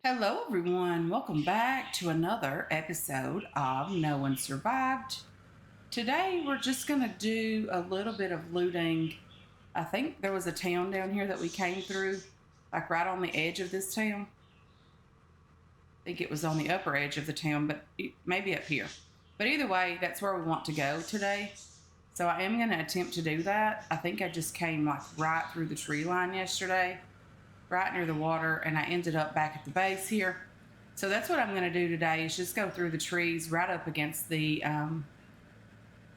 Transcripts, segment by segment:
Hello, everyone. Welcome back to another episode of No One Survived. Today, we're just going to do a little bit of looting. I think there was a town down here that we came through, like right on the edge of this town. I think it was on the upper edge of the town, but maybe up here. But either way, that's where we want to go today. So I am going to attempt to do that. I think I just came like right through the tree line yesterday, right near the water, and I ended up back at the base here. So that's what I'm going to do today is just go through the trees right up against the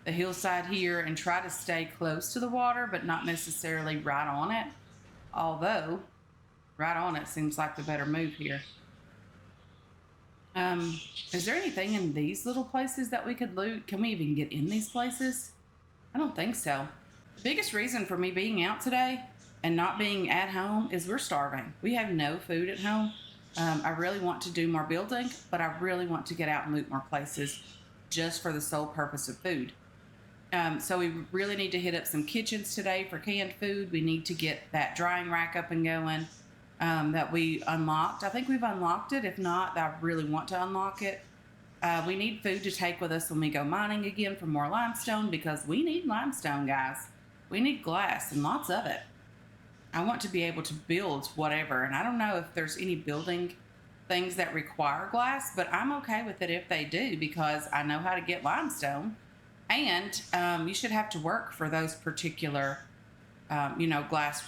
hillside here and try to stay close to the water, but not necessarily right on it. Although right on it seems like the better move here. Is there anything in these little places that we could loot? Can we even get in these places? I don't think so. The biggest reason for me being out today and not being at home is we're starving. We have no food at home. I really want to do more building, but I really want to get out and loot more places just for the sole purpose of food. So we really need to hit up some kitchens today for canned food. We need to get that drying rack up and going that we unlocked. I think we've unlocked it. If not, I really want to unlock it. We need food to take with us when we go mining again for more limestone because we need limestone, guys. We need glass and lots of it. I want to be able to build whatever, and I don't know if there's any building things that require glass, but I'm okay with it if they do because I know how to get limestone. And you should have to work for those particular, glass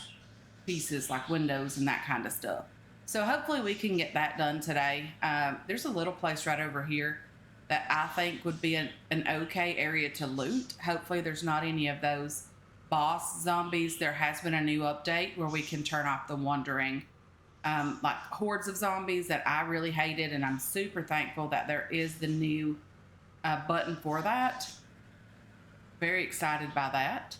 pieces like windows and that kind of stuff. So hopefully we can get that done today. There's a little place right over here that I think would be an okay area to loot. Hopefully there's not any of those boss zombies. There has been a new update where we can turn off the wandering like hordes of zombies that I really hated, and I'm super thankful that there is the new button for that. Very excited by that.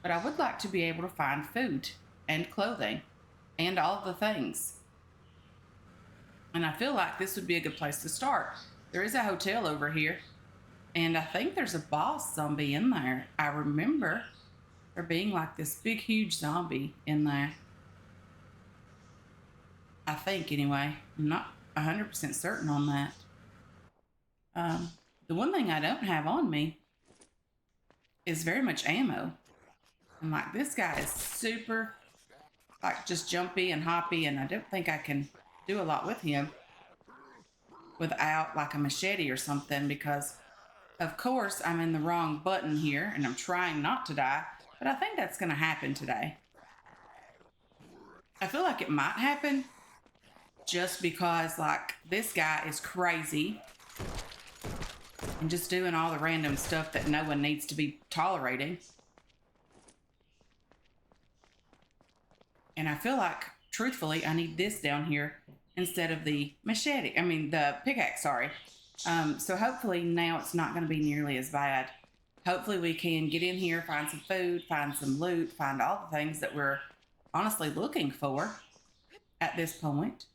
But I would like to be able to find food and clothing and all the things. And I feel like this would be a good place to start. There is a hotel over here, and I think there's a boss zombie in there. I remember there being like this big, huge zombie in there. I think, anyway. I'm not 100% certain on that. The one thing I don't have on me is very much ammo. And like this guy is super, like just jumpy and hoppy, and I don't think I can do a lot with him without like a machete or something because, of course, I'm in the wrong button here and I'm trying not to die, but I think that's going to happen today. I feel like it might happen just because, like, this guy is crazy and just doing all the random stuff that no one needs to be tolerating. And I feel like, truthfully, I need this down here instead of the machete. I mean, the pickaxe, sorry. So hopefully now it's not going to be nearly as bad. Hopefully we can get in here, find some food, find some loot, find all the things that we're honestly looking for at this point.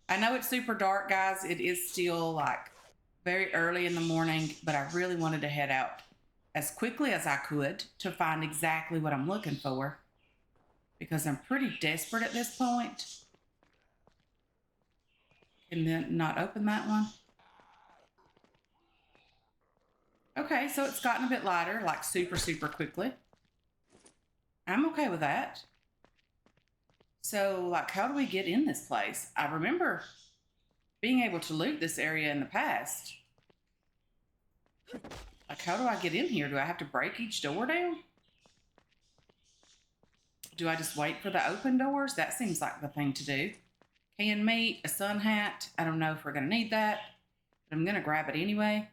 I know it's super dark, guys. It is still like very early in the morning, but I really wanted to head out as quickly as I could to find exactly what I'm looking for because I'm pretty desperate at this point. And then not open that one. Okay, so it's gotten a bit lighter, like super, super quickly. I'm okay with that. So, like, how do we get in this place? I remember being able to loot this area in the past. Like, how do I get in here? Do I have to break each door down? Do I just wait for the open doors? That seems like the thing to do. Canned meat, a sun hat. I don't know if we're going to need that, but I'm going to grab it anyway.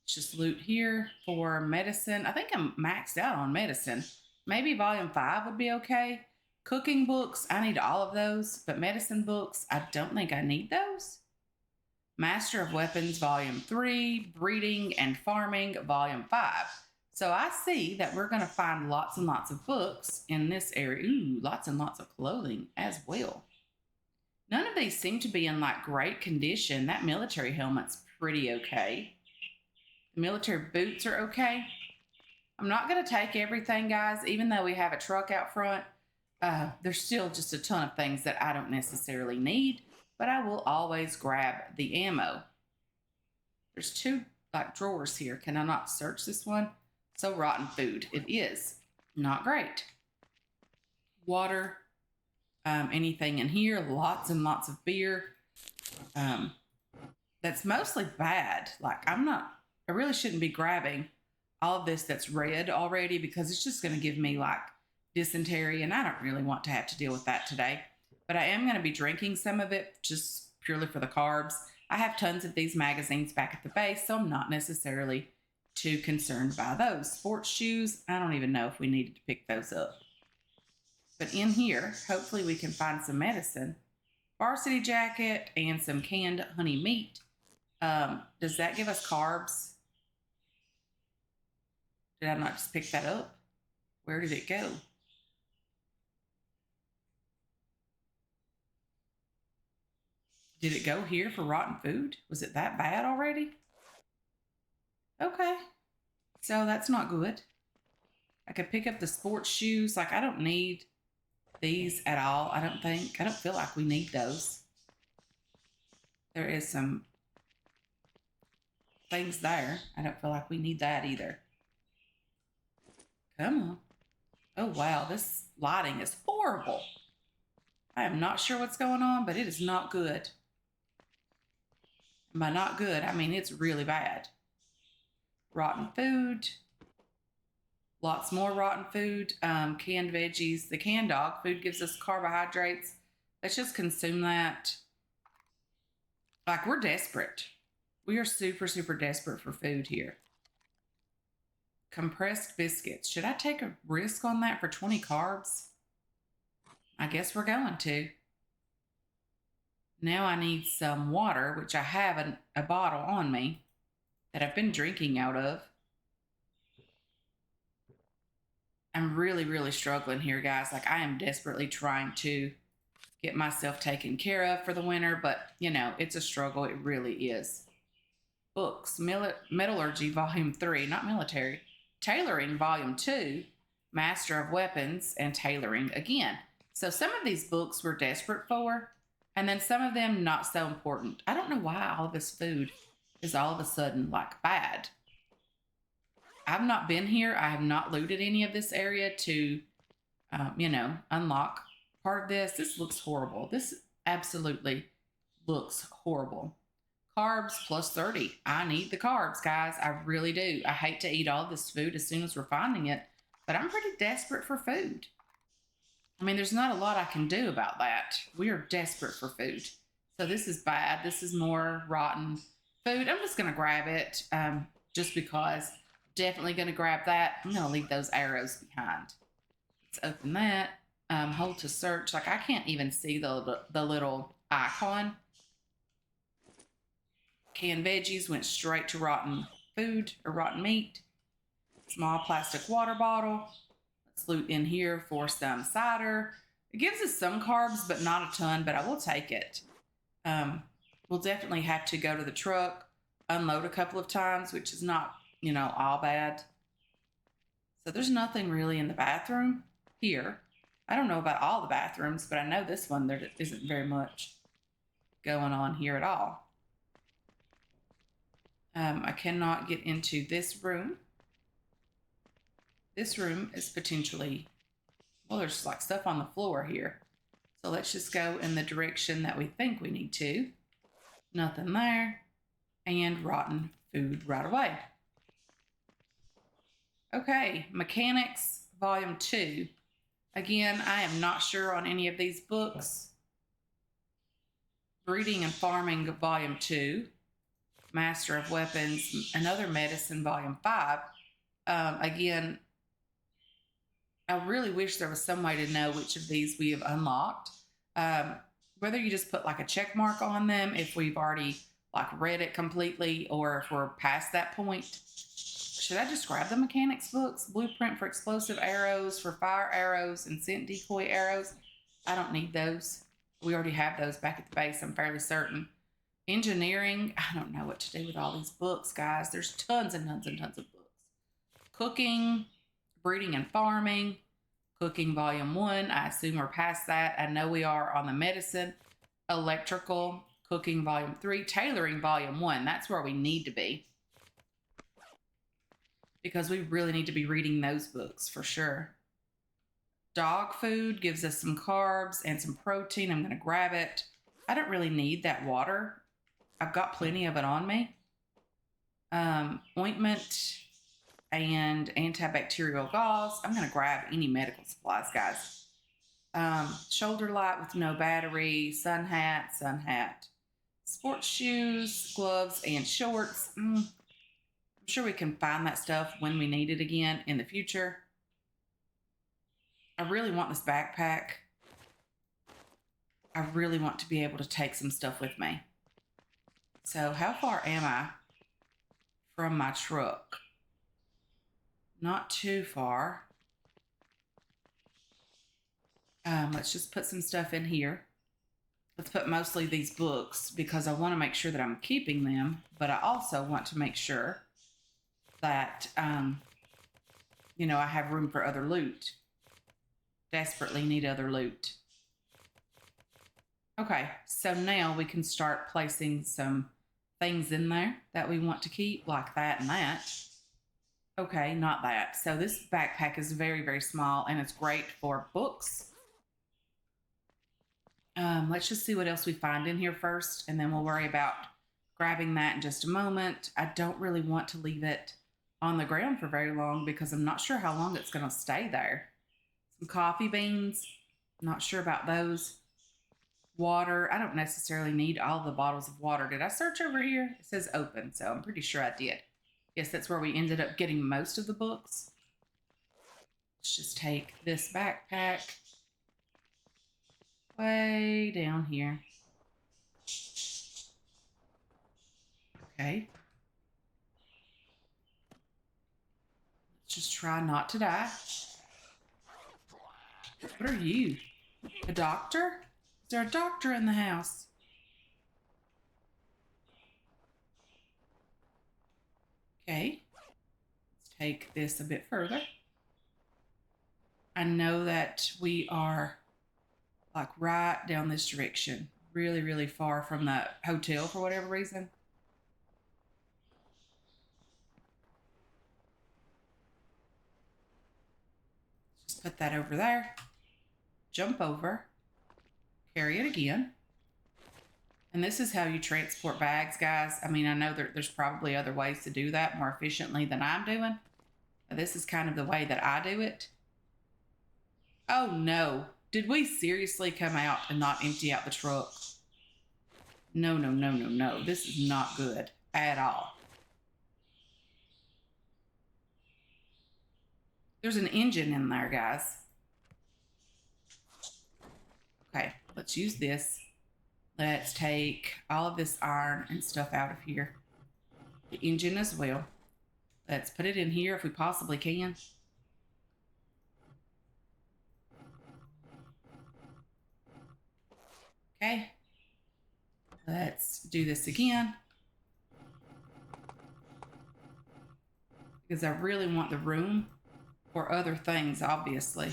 Let's just loot here for medicine. I think I'm maxed out on medicine. Maybe volume 5 would be okay. Cooking books, I need all of those, but medicine books, I don't think I need those. Master of Weapons, volume 3, breeding and farming, volume 5. So I see that we're going to find lots and lots of books in this area. Ooh, lots and lots of clothing as well. None of these seem to be in like great condition. That military helmet's pretty okay. The military boots are okay. I'm not going to take everything, guys, even though we have a truck out front. There's still just a ton of things that I don't necessarily need, but I will always grab the ammo. There's two like drawers here. Can I not search this one? So rotten food. It is not great. Water, anything in here, lots and lots of beer. That's mostly bad. Like I really shouldn't be grabbing all of this that's red already because it's just going to give me like dysentery, and I don't really want to have to deal with that today. But I am going to be drinking some of it just purely for the carbs. I have tons of these magazines back at the base, so I'm not necessarily too concerned by those. Sports shoes, I don't even know if we needed to pick those up. But in here, hopefully we can find some medicine. Varsity jacket and some canned honey meat. Does that give us carbs? Did I not just pick that up? Where did it go? Did it go here for rotten food? Was it that bad already? Okay. So that's not good. I could pick up the sports shoes. Like, I don't need these at all, I don't think. I don't feel like we need those. There is some things there. I don't feel like we need that either. Come on. Oh, wow. This lighting is horrible. I am not sure what's going on, but it is not good. By not good, I mean it's really bad. Rotten food. Lots more rotten food. Canned veggies. The canned dog food gives us carbohydrates. Let's just consume that. Like, we're desperate. We are super, super desperate for food here. Compressed biscuits. Should I take a risk on that for 20 carbs? I guess we're going to. Now I need some water, which I have a bottle on me that I've been drinking out of. I'm really, really struggling here, guys. Like, I am desperately trying to get myself taken care of for the winter, but, you know, it's a struggle. It really is. Books, Metallurgy, Volume 3, not military. Tailoring, Volume 2, Master of Weapons, and Tailoring again. So some of these books we're desperate for, and then some of them not so important. I don't know why all of this food is all of a sudden like bad. I've not been here. I have not looted any of this area to, unlock part of this. This looks horrible. This absolutely looks horrible. Carbs plus 30. I need the carbs, guys. I really do. I hate to eat all this food as soon as we're finding it, but I'm pretty desperate for food. I mean, there's not a lot I can do about that. We are desperate for food. So this is bad. This is more rotten food. I'm just going to grab it just because. Definitely going to grab that. I'm going to leave those arrows behind. Let's open that. Hold to search. Like, I can't even see the little icon. Canned veggies went straight to rotten food or rotten meat. Small plastic water bottle. Let's loot in here for some cider. It gives us some carbs, but not a ton, but I will take it. We'll definitely have to go to the truck, unload a couple of times, which is not, all bad. So there's nothing really in the bathroom here. I don't know about all the bathrooms, but I know this one, there isn't very much going on here at all. I cannot get into this room. This room is potentially, well, there's like stuff on the floor here. So let's just go in the direction that we think we need to. Nothing there. And rotten food right away. Okay, Mechanics, Volume 2. Again, I am not sure on any of these books. Breeding and Farming, Volume 2. Master of Weapons, Another Medicine, Volume 5. Again, I really wish there was some way to know which of these we have unlocked. Whether you just put like a check mark on them if we've already like read it completely or if we're past that point. Should I just grab the mechanics books? Blueprint for explosive arrows, for fire arrows, and scent decoy arrows. I don't need those. We already have those back at the base, I'm fairly certain. Engineering, I don't know what to do with all these books, guys. There's tons and tons and tons of books. Cooking, breeding and farming. Cooking volume 1. I assume we're past that. I know we are on the medicine. Electrical. Cooking volume 3. Tailoring volume 1. That's where we need to be, because we really need to be reading those books for sure. Dog food gives us some carbs and some protein. I'm going to grab it. I don't really need that water. I've got plenty of it on me. Ointment and antibacterial gauze. I'm going to grab any medical supplies, guys. Shoulder light with no battery. Sun hat. Sports shoes, gloves, and shorts. I'm sure we can find that stuff when we need it again in the future. I really want this backpack. I really want to be able to take some stuff with me. So how far am I from my truck? Not too far. Let's just put some stuff in here. Let's put mostly these books because I want to make sure that I'm keeping them, but I also want to make sure that, I have room for other loot. Desperately need other loot. Okay, so now we can start placing some things in there that we want to keep, like that and that. Okay, not that. So this backpack is very, very small, and it's great for books. Let's just see what else we find in here first, and then we'll worry about grabbing that in just a moment. I don't really want to leave it on the ground for very long because I'm not sure how long it's going to stay there. Some coffee beans. Not sure about those. Water. I don't necessarily need all the bottles of water. Did I search over here? It says open, so I'm pretty sure I did. Yes, that's where we ended up getting most of the books. Let's just take this backpack way down here. Okay. Let's just try not to die. What are you? A doctor? Is there a doctor in the house? Okay. Let's take this a bit further. I know that we are like right down this direction. Really, really far from the hotel for whatever reason. Just put that over there. Jump over. Carry it again. And this is how you transport bags, guys. I mean, I know there's probably other ways to do that more efficiently than I'm doing. But this is kind of the way that I do it. Oh no. Did we seriously come out and not empty out the truck? No, no, no, no, no. This is not good at all. There's an engine in there, guys. Okay, let's use this. Let's take all of this iron and stuff out of here. The engine as well. Let's put it in here if we possibly can. Okay. Let's do this again. Because I really want the room for other things, obviously.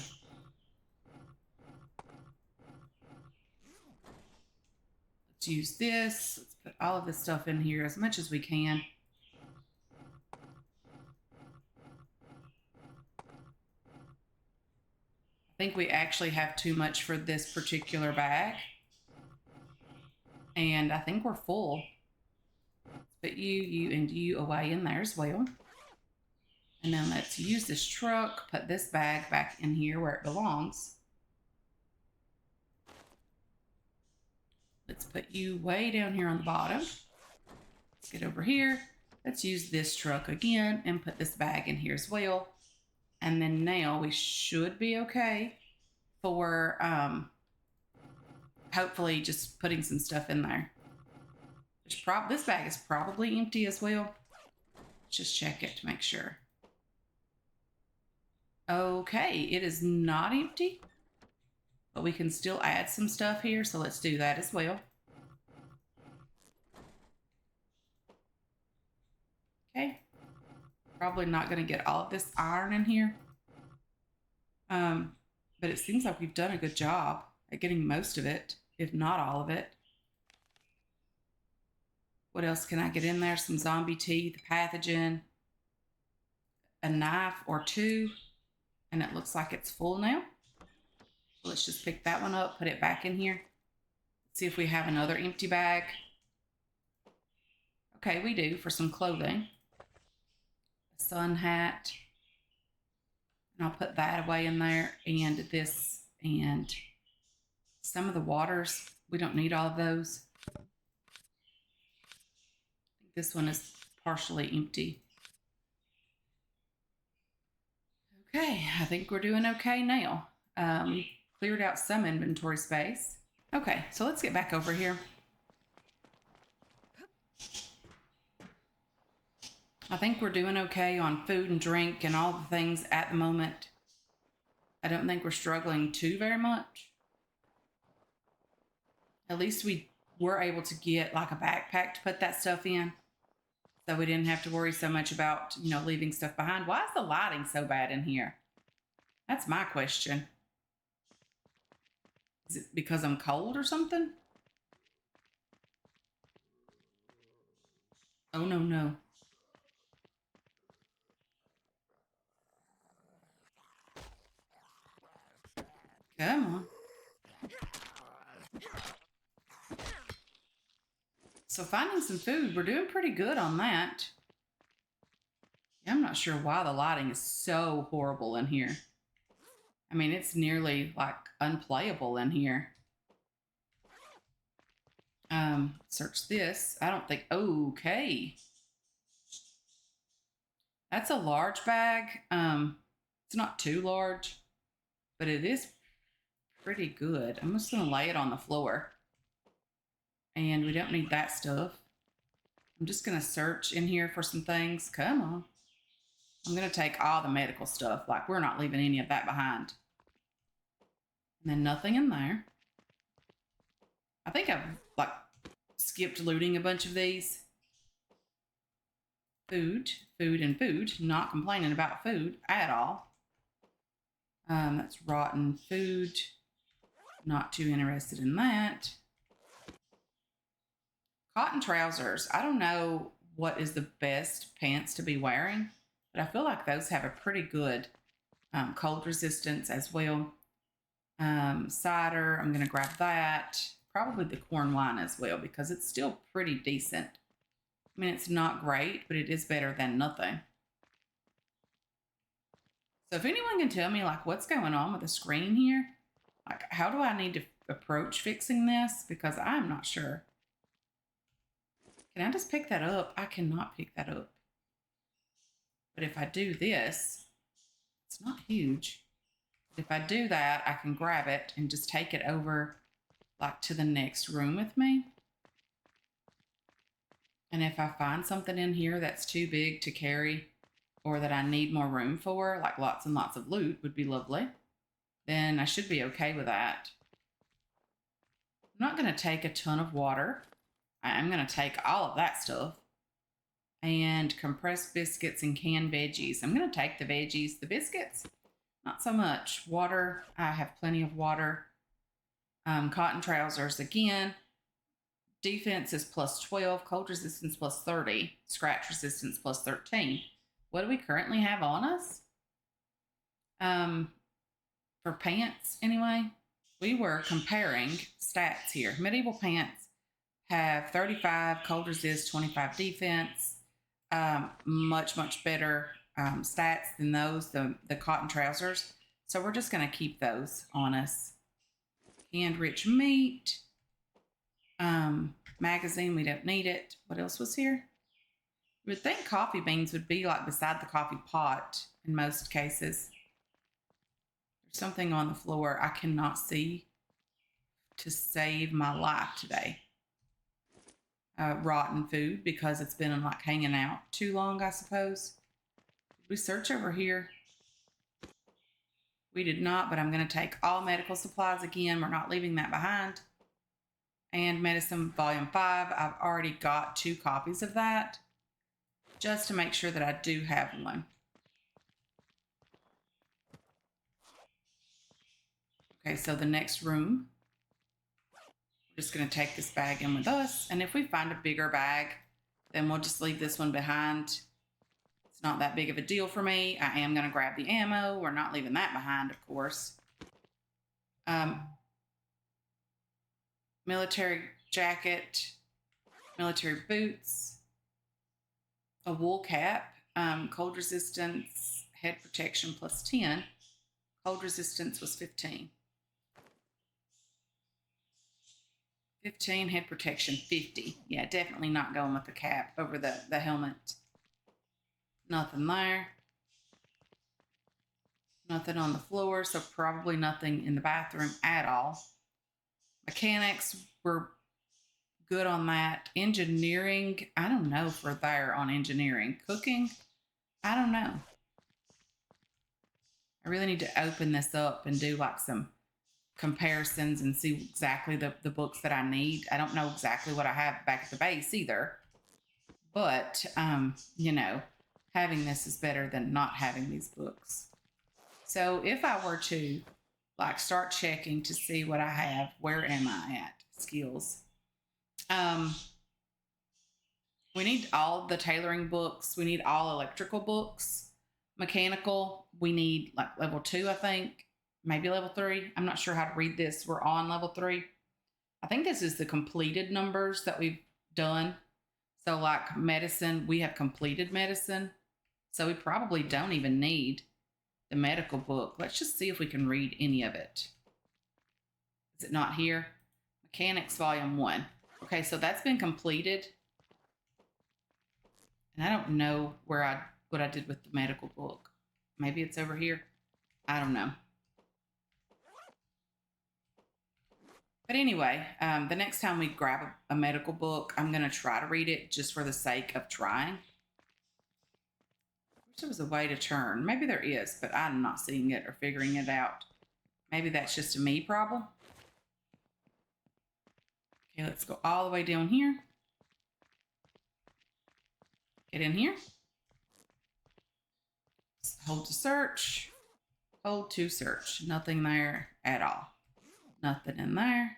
Let's use this. Let's put all of this stuff in here as much as we can. I think we actually have too much for this particular bag. And I think we're full. Put you, and you away in there as well. And then let's use this truck, put this bag back in here where it belongs. Let's put you way down here on the bottom. Let's get over here. Let's use this truck again and put this bag in here as well. And then now we should be okay for hopefully just putting some stuff in there. This bag is probably empty as well. Let's just check it to make sure. Okay, it is not empty, but we can still add some stuff here, so let's do that as well. Okay, probably not going to get all of this iron in here. but it seems like we've done a good job at getting most of it, if not all of it. What else can I get in there? Some zombie teeth, pathogen, a knife or two, and it looks like it's full now. So let's just pick that one up, put it back in here. See if we have another empty bag. Okay, we do, for some clothing. A sun hat. And I'll put that away in there, and this, and some of the waters. We don't need all of those. This one is partially empty. Okay, I think we're doing okay now. Cleared out some inventory space. Okay, so let's get back over here. I think we're doing okay on food and drink and all the things at the moment. I don't think we're struggling too very much. At least we were able to get like a backpack to put that stuff in. So we didn't have to worry so much about, leaving stuff behind. Why is the lighting so bad in here? That's my question. Is it because I'm cold or something? Oh, no, no. Come on. So finding some food, we're doing pretty good on that. Yeah, I'm not sure why the lighting is so horrible in here. I mean, it's nearly like unplayable in here. Search this. I don't think, okay. That's a large bag. It's not too large, but it is pretty good. I'm just gonna lay it on the floor. And we don't need that stuff. I'm just gonna search in here for some things. Come on. I'm gonna take all the medical stuff. Like, we're not leaving any of that behind. And then nothing in there. I think I've like skipped looting a bunch of these. Food, and food. Not complaining about food at all. That's rotten food. Not too interested in that. Cotton trousers. I don't know what is the best pants to be wearing, but I feel like those have a pretty good cold resistance as well. Cider, I'm going to grab that. Probably the corn wine as well, because it's still pretty decent. I mean, it's not great, but it is better than nothing. So if anyone can tell me, like, what's going on with the screen here, like, how do I need to approach fixing this? Because I'm not sure. Can I just pick that up? I cannot pick that up. But if I do this, it's not huge. If I do that, I can grab it and just take it over like to the next room with me. And if I find something in here that's too big to carry or that I need more room for, like lots and lots of loot would be lovely, then I should be okay with that. I'm not going to take a ton of water. I'm going to take all of that stuff. And compressed biscuits and canned veggies. I'm going to take the veggies. The biscuits, not so much. Water, I have plenty of water. Cotton trousers, again. Defense is plus 12. Cold resistance plus 30. Scratch resistance plus 13. What do we currently have on us? For pants, anyway. We were comparing stats here. Medieval pants have 35 cold resist, 25 defense. Much, much better stats than those, the cotton trousers. So we're just going to keep those on us. Canned rich meat. Magazine, we don't need it. What else was here? You would think coffee beans would be like beside the coffee pot in most cases. There's something on the floor I cannot see to save my life today. Rotten food because it's been like hanging out too long, I suppose. Did we search over here? We did not, but I'm going to take all medical supplies again. We're not leaving that behind. And medicine volume 5. I've already got 2 copies of that just to make sure that I do have one. Okay, so the next room, we're just going to take this bag in with us. And if we find a bigger bag, then we'll just leave this one behind. It's not that big of a deal for me. I am going to grab the ammo. We're not leaving that behind, of course. Military jacket, military boots, a wool cap, cold resistance, head protection plus 10. Cold resistance was 15. 15, head protection 50. Yeah, definitely not going with the cap over the helmet. Nothing there. Nothing on the floor, so probably nothing in the bathroom at all. Mechanics, we're good on that. Engineering, I don't know if we're there on engineering. Cooking, I don't know. I really need to open this up and do like some comparisons and see exactly the books that I need. I don't know exactly what I have back at the base either. But, you know, having this is better than not having these books. So if I were to like start checking to see what I have, where am I at? Skills. We need all the tailoring books. We need all electrical books. Mechanical, we need like level 2, I think. Maybe level 3. I'm not sure how to read this. We're on level 3. I think this is the completed numbers that we've done. So like medicine, we have completed medicine. So we probably don't even need the medical book. Let's just see if we can read any of it. Is it not here? Mechanics volume 1. Okay, so that's been completed. And I don't know what I did with the medical book. Maybe it's over here. I don't know. But anyway, the next time we grab a medical book, I'm going to try to read it just for the sake of trying. I wish there was a way to turn. Maybe there is, but I'm not seeing it or figuring it out. Maybe that's just a me problem. Okay, let's go all the way down here. Get in here. Hold to search. Hold to search. Nothing there at all. Nothing in there.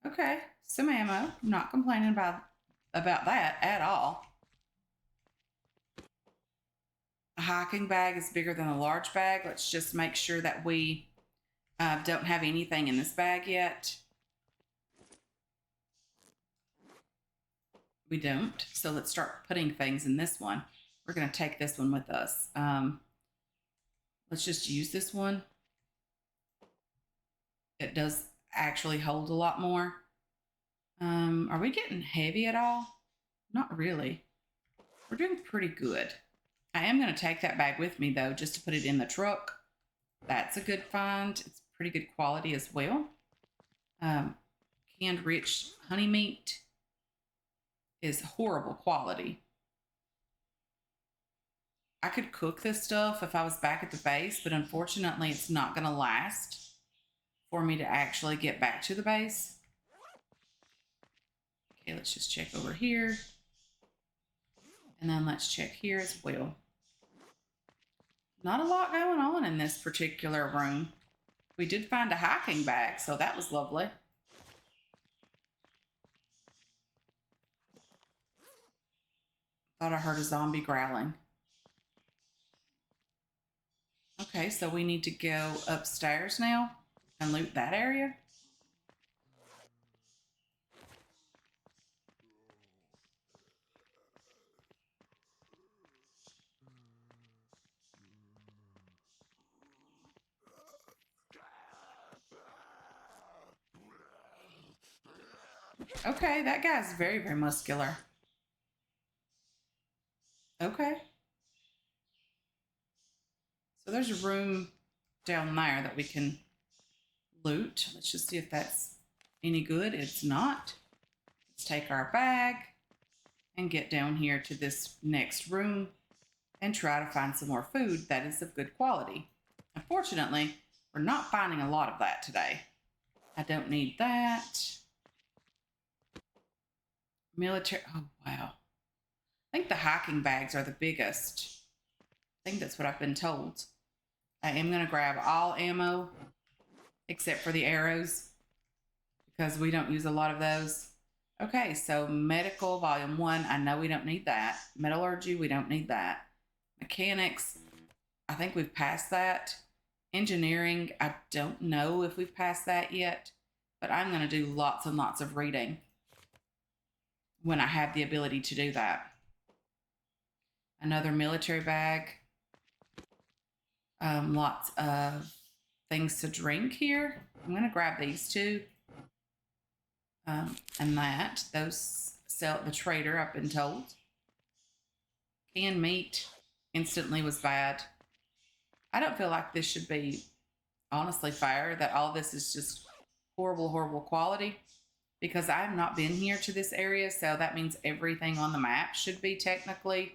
Okay, some ammo. I'm not complaining about that at all. A hiking bag is bigger than a large bag. Let's just make sure that we don't have anything in this bag yet. We don't. So let's start putting things in this one. We're going to take this one with us. Let's just use this one. It does actually hold a lot more. Are we getting heavy at all? Not really. We're doing pretty good. I am going to take that bag with me, though, just to put it in the truck. That's a good find. It's pretty good quality as well. Canned rich honey meat is horrible quality. I could cook this stuff if I was back at the base, but unfortunately, it's not going to last for me to actually get back to the base. Okay, let's just check over here. And then let's check here as well. Not a lot going on in this particular room. We did find a hiking bag, so that was lovely. Thought I heard a zombie growling. Okay, so we need to go upstairs now and loot that area. Okay, that guy's very, very muscular. Okay. So there's a room down there that we can loot. Let's just see if that's any good. It's not. Let's take our bag and get down here to this next room and try to find some more food that is of good quality. Unfortunately, we're not finding a lot of that today. I don't need that. Military, oh wow. I think the hiking bags are the biggest. I think that's what I've been told. I am going to grab all ammo except for the arrows because we don't use a lot of those. Okay, so medical volume 1, I know we don't need that. Metallurgy, we don't need that. Mechanics, I think we've passed that. Engineering, I don't know if we've passed that yet, but I'm going to do lots and lots of reading when I have the ability to do that. Another military bag. Lots of things to drink here. I'm going to grab these two. And those sell at the trader, I've been told. Canned meat instantly was bad. I don't feel like this should be honestly fair, that all this is just horrible, horrible quality, because I have not been here to this area, so that means everything on the map should be technically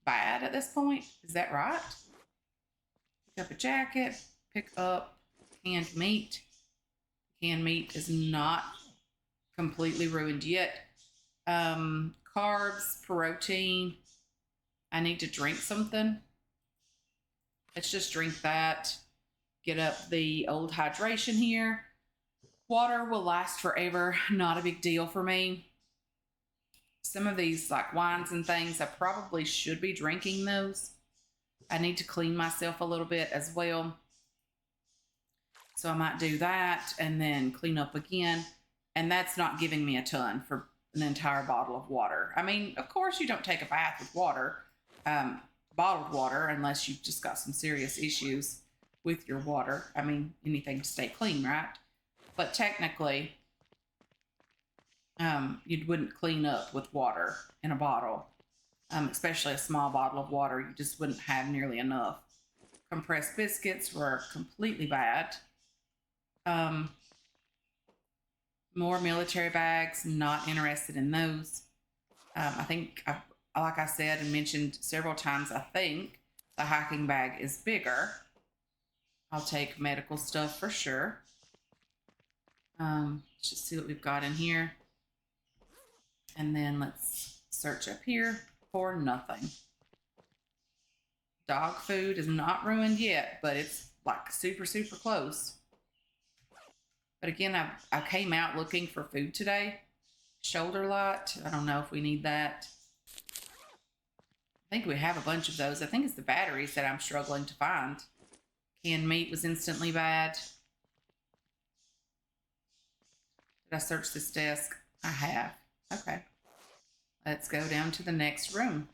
bad at this point. Is that right? Pick up a jacket, pick up canned meat. Canned meat is not completely ruined yet. Carbs, protein. I need to drink something. Let's just drink that. Get up the old hydration here. Water will last forever. Not a big deal for me. Some of these like wines and things, I probably should be drinking those. I need to clean myself a little bit as well. So I might do that and then clean up again. And that's not giving me a ton for an entire bottle of water. I mean, of course you don't take a bath with water, bottled water, unless you've just got some serious issues with your water. I mean, anything to stay clean, right? But technically, you wouldn't clean up with water in a bottle, especially a small bottle of water. You just wouldn't have nearly enough. Compressed biscuits were completely bad. More military bags, not interested in those. I think, like I said and mentioned several times, I think the hiking bag is bigger. I'll take medical stuff for sure. Let's just see what we've got in here. And then let's search up here for nothing. Dog food is not ruined yet, but it's like super, super close. But again, I came out looking for food today. Shoulder light, I don't know if we need that. I think we have a bunch of those. I think it's the batteries that I'm struggling to find. Canned meat was instantly bad. Did I search this desk? I have. Okay. Let's go down to the next room.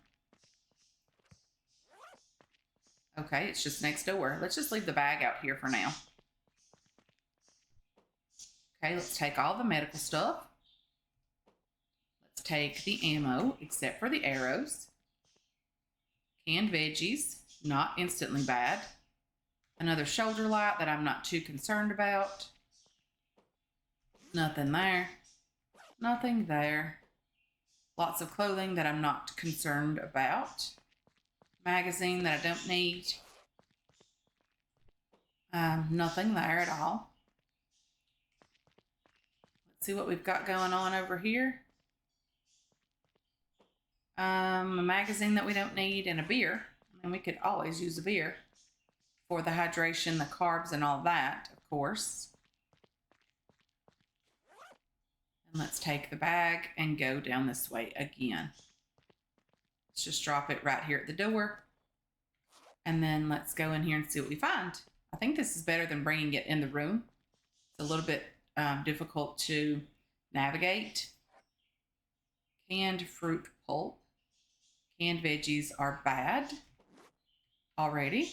Okay, it's just next door. Let's just leave the bag out here for now. Okay, let's take all the medical stuff. Let's take the ammo, except for the arrows. Canned veggies, not instantly bad. Another shoulder light that I'm not too concerned about. Nothing there. Nothing there. Lots of clothing that I'm not concerned about. Magazine that I don't need. Nothing there at all. Let's see what we've got going on over here. A magazine that we don't need and a beer. I mean, we could always use a beer for the hydration, the carbs, and all that, of course. And let's take the bag and go down this way again. Let's just drop it right here at the door. And then let's go in here and see what we find. I think this is better than bringing it in the room. It's a little bit difficult to navigate. Canned fruit pulp. Canned veggies are bad already.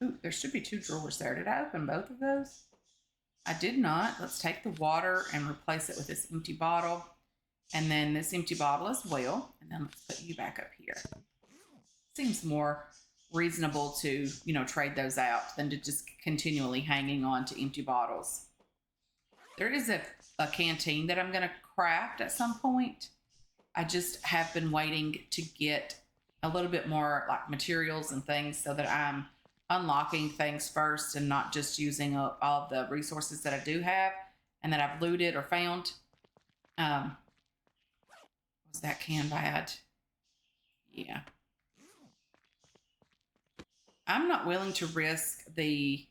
Ooh, there should be 2 drawers there. Did I open both of those? I did not. Let's take the water and replace it with this empty bottle. And then this empty bottle as well. And then let's put you back up here. Seems more reasonable to, trade those out than to just continually hanging on to empty bottles. There is a canteen that I'm going to craft at some point. I just have been waiting to get a little bit more like materials and things so that I'm unlocking things first and not just using up all of the resources that I do have and that I've looted or found. Was that can bad? Yeah. I'm not willing to risk the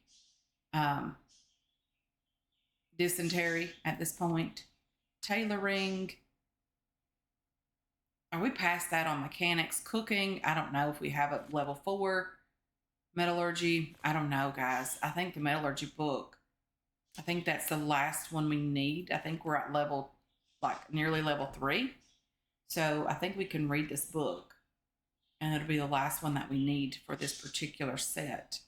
um, dysentery at this point. Tailoring. Are we past that on mechanics? Cooking. I don't know if we have a level 4. Metallurgy. I don't know, guys. I think the metallurgy book, I think that's the last one we need. I think we're at level, like nearly level 3. So I think we can read this book, and it'll be the last one that we need for this particular set.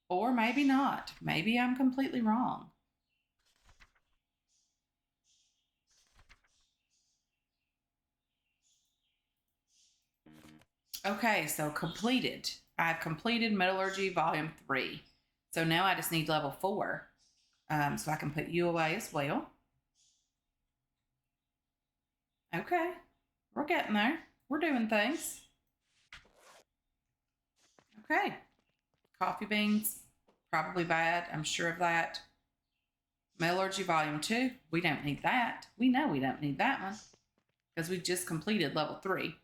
Or maybe not. Maybe I'm completely wrong. Okay, so completed. I've completed Metallurgy Volume 3. So now I just need level 4. So I can put you away as well. Okay, we're getting there. We're doing things. Okay, coffee beans, probably bad. I'm sure of that. Metallurgy Volume 2, we don't need that. We know we don't need that one because we just completed level 3.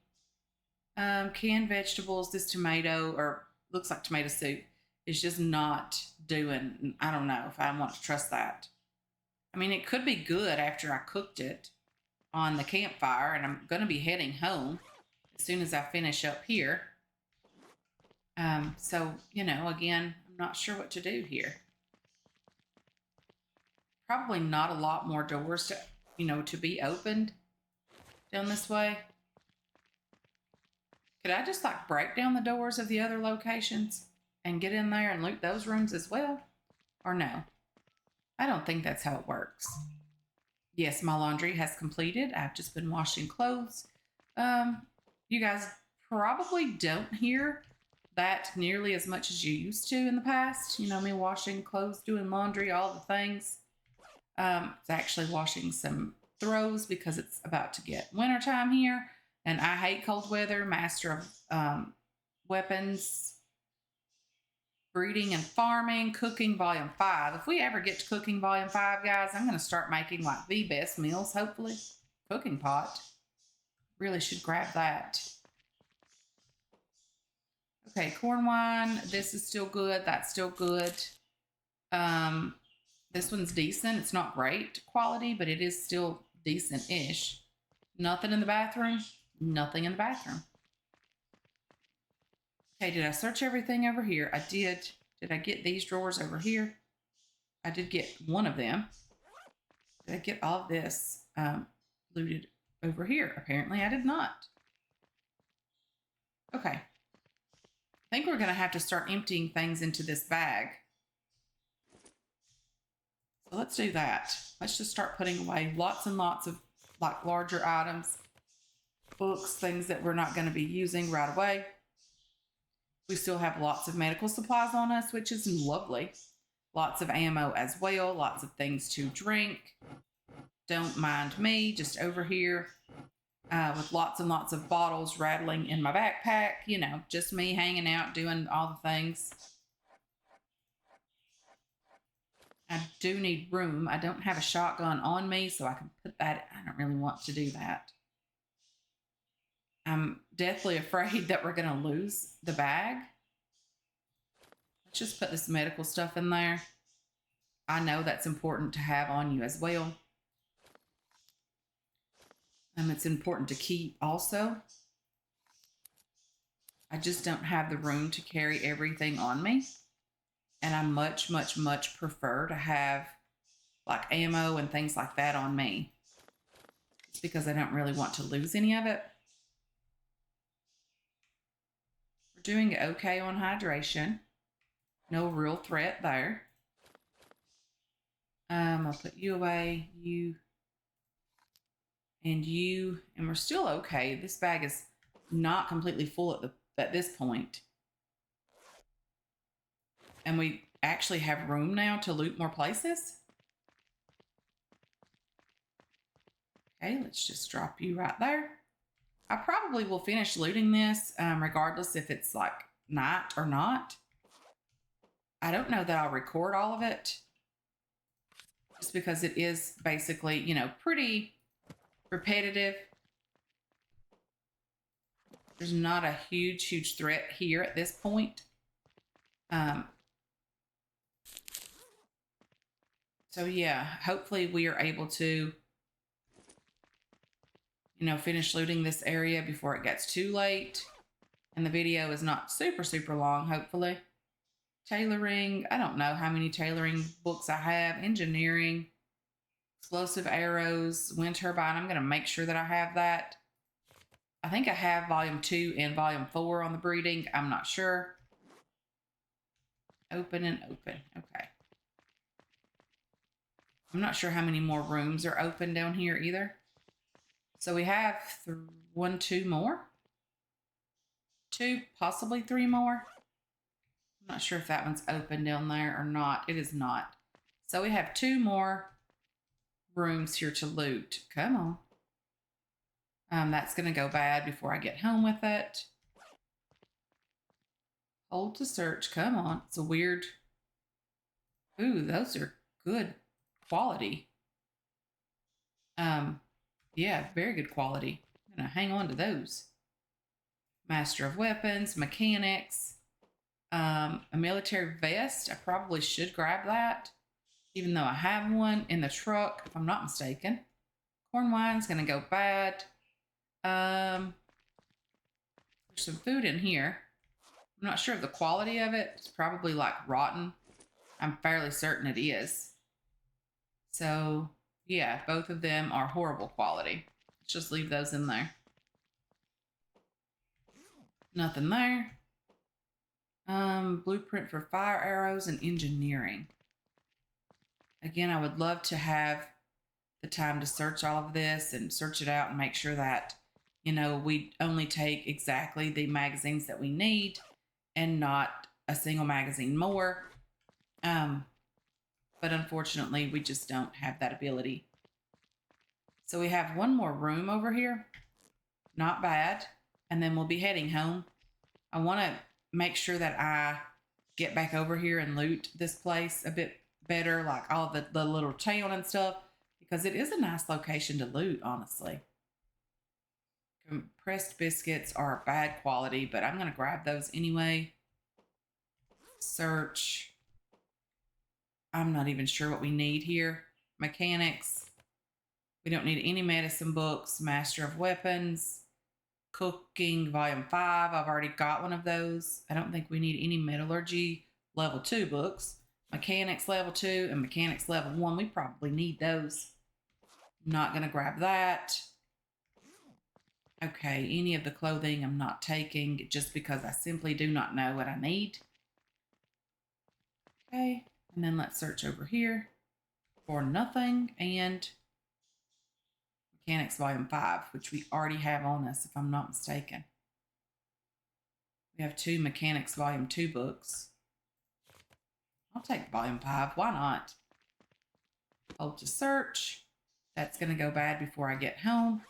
Canned vegetables, this tomato, or looks like tomato soup, is just not doing. I don't know if I want to trust that. I mean, it could be good after I cooked it on the campfire, and I'm going to be heading home as soon as I finish up here. So, again, I'm not sure what to do here. Probably not a lot more doors to be opened down this way. Could I just break down the doors of the other locations and get in there and loot those rooms as well? Or no? I don't think that's how it works. Yes, my laundry has completed. I've just been washing clothes. You guys probably don't hear that nearly as much as you used to in the past. Me washing clothes, doing laundry, all the things. It's actually washing some throws because it's about to get wintertime here. And I hate cold weather. Master of Weapons, Breeding and Farming, Cooking Volume 5. If we ever get to Cooking Volume 5, guys, I'm going to start making the best meals, hopefully. Cooking pot. Really should grab that. Okay, corn wine. This is still good. That's still good. This one's decent. It's not great quality, but it is still decent-ish. Nothing in the bathroom. Nothing in the bathroom. Okay, did I search everything over here? I did. Did I get these drawers over here? I did get one of them. Did I get all of this looted over here? Apparently I did not. Okay. I think we're going to have to start emptying things into this bag. So let's do that. Let's just start putting away lots and lots of larger items, books, things that we're not going to be using right away. We still have lots of medical supplies on us, which is lovely. Lots of ammo as well. Lots of things to drink. Don't mind me, just over here with lots and lots of bottles rattling in my backpack. Just me hanging out, doing all the things. I do need room. I don't have a shotgun on me, so I can put that. I don't really want to do that. I'm deathly afraid that we're going to lose the bag. Let's just put this medical stuff in there. I know that's important to have on you as well. It's important to keep also. I just don't have the room to carry everything on me. And I much, much, much prefer to have ammo and things like that on me. It's because I don't really want to lose any of it. We're doing okay on hydration. No real threat there. I'll put you away, you, and you, and we're still okay. This bag is not completely full at this point. And we actually have room now to loot more places. Okay, let's just drop you right there. I probably will finish looting this regardless if it's night or not. I don't know that I'll record all of it just because it is basically, pretty repetitive. There's not a huge threat here at this point. So yeah, hopefully we are able to, finish looting this area before it gets too late. And the video is not super long, hopefully. Tailoring, I don't know how many tailoring books I have. Engineering, explosive arrows, wind turbine. I'm going to make sure that I have that. I think I have volume 2 and volume 4 on the breeding. I'm not sure. Open and open. Okay. I'm not sure how many more rooms are open down here either. So we have 2 more. 2, possibly 3 more. I'm not sure if that one's open down there or not. It is not. So we have 2 more rooms here to loot. Come on. That's going to go bad before I get home with it. Hold to search. Come on. It's a weird. Ooh, those are good quality. Yeah, very good quality. I'm going to hang on to those. Master of Weapons, Mechanics, a military vest. I probably should grab that, even though I have one in the truck, if I'm not mistaken. Corn wine's going to go bad. There's some food in here. I'm not sure of the quality of it. It's probably like rotten. I'm fairly certain it is. So, yeah, both of them are horrible quality. Let's just leave those in there. Nothing there. Blueprint for fire arrows and engineering. Again, I would love to have the time to search all of this and search it out and make sure that, we only take exactly the magazines that we need and not a single magazine more. But unfortunately, we just don't have that ability. So we have 1 more room over here. Not bad. And then we'll be heading home. I want to make sure that I get back over here and loot this place a bit better, like all the little town and stuff, because it is a nice location to loot, honestly. Compressed biscuits are bad quality, but I'm going to grab those anyway. Search. I'm not even sure what we need here. Mechanics. We don't need any medicine books. Master of Weapons. Cooking, volume 5. I've already got one of those. I don't think we need any metallurgy level 2 books. Mechanics level 2 and mechanics level 1. We probably need those. Not going to grab that. Okay, any of the clothing I'm not taking just because I simply do not know what I need. Okay, and then let's search over here for nothing and Mechanics Volume 5, which we already have on us, if I'm not mistaken. We have 2 Mechanics Volume 2 books. I'll take Volume 5. Why not? Hold to search. That's going to go bad before I get home.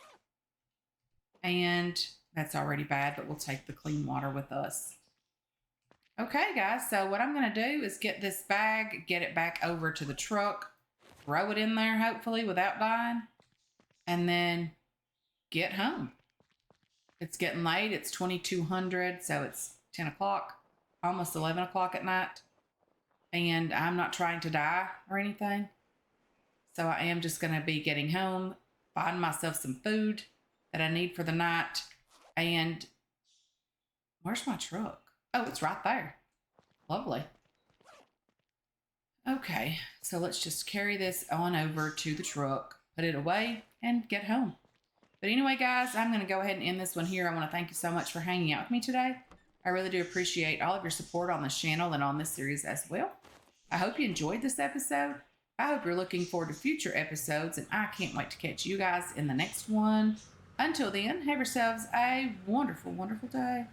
And that's already bad, but we'll take the clean water with us. Okay, guys, so what I'm going to do is get this bag, get it back over to the truck, throw it in there, hopefully, without dying, and then get home. It's getting late. It's 2200, so it's 10 o'clock, almost 11 o'clock at night, and I'm not trying to die or anything, so I am just going to be getting home, find myself some food that I need for the night, and where's my truck? Oh, it's right there. Lovely. Okay, so let's just carry this on over to the truck, put it away, and get home. But anyway, guys, I'm going to go ahead and end this one here. I want to thank you so much for hanging out with me today. I really do appreciate all of your support on this channel and on this series as well. I hope you enjoyed this episode. I hope you're looking forward to future episodes, and I can't wait to catch you guys in the next one. Until then, have yourselves a wonderful, wonderful day.